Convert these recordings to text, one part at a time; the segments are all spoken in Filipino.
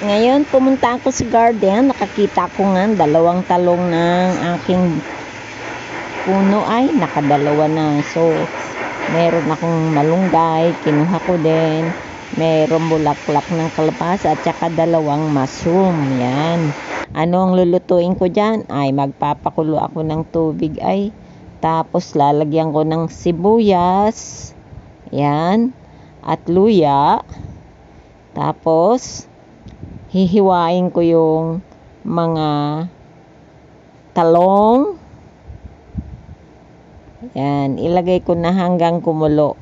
Ngayon, pumunta ako sa garden. Nakakita ko nga dalawang talong ng aking puno ay nakadalawa na. So, meron akong malunggay. Kinuha ko din. Meron bulaklak ng kalabasa at saka dalawang mushroom. Yan. Ano ang lulutuin ko dyan? Ay, magpapakulo ako ng tubig ay. Tapos, lalagyan ko ng sibuyas. Yan. At luya. Tapos, hihiwain ko yung mga talong. Yan, ilagay ko na hanggang kumulo.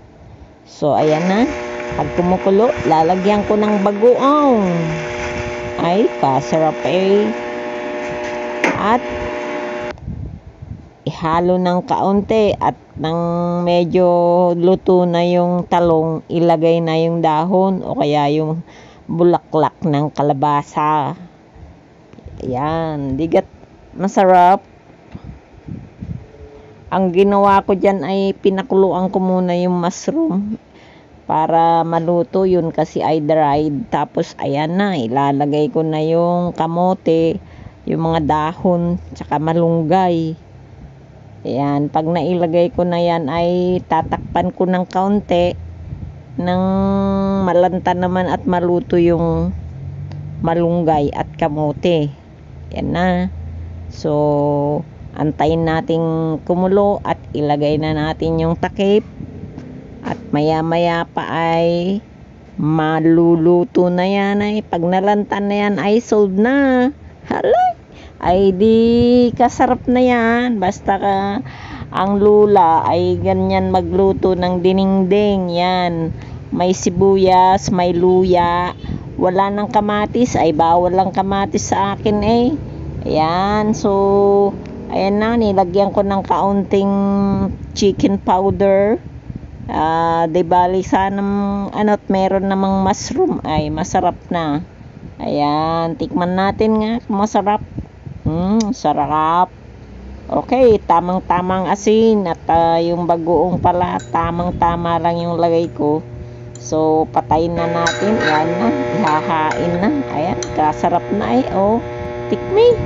So, ayan na. Pag kumukulo, lalagyan ko ng bagoong. Ay, kasarap eh. At, ihalo ng kaunti at nang medyo luto na yung talong, ilagay na yung dahon o kaya yung bulaklak ng kalabasa. Yan, digat masarap. Ang ginawa ko dyan ay pinakuluan ko muna yung mushroom para maluto yun kasi ay dried. Tapos ayan na, ilalagay ko na yung kamote, yung mga dahon, tsaka malunggay. Ayan, pag nailagay ko na yan ay tatakpan ko ng kaunti nang malanta naman at maluto yung malunggay at kamote. Yan na. So, antayin nating kumulo at ilagay na natin yung takip. At maya-maya pa ay maluluto na yan ay. Pag nalanta na yan ay sold na. Halay! Ay di kasarap na yan. Basta ka ang lula ay ganyan magluto ng dinengdeng. Yan. May sibuyas, may luya. Wala ng kamatis. Ay bawal lang kamatis sa akin eh. Ayan. So, ayan na. Nilagyan ko ng kaunting chicken powder. Di bali sanang ano't meron namang mushroom. Ay masarap na. Ayan. Tikman natin nga kung masarap. Sarap. Okay, tamang-tamang asin at yung bagoong pala, tamang-tama lang yung lagay ko. So, patayin na natin. Yan na, ihahain na. Ayan, kasarap na eh. Oh, tikmi.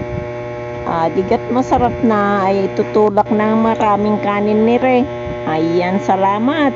Digat masarap na. Ay tutulak ng maraming kanin ni Re. Ayan, salamat.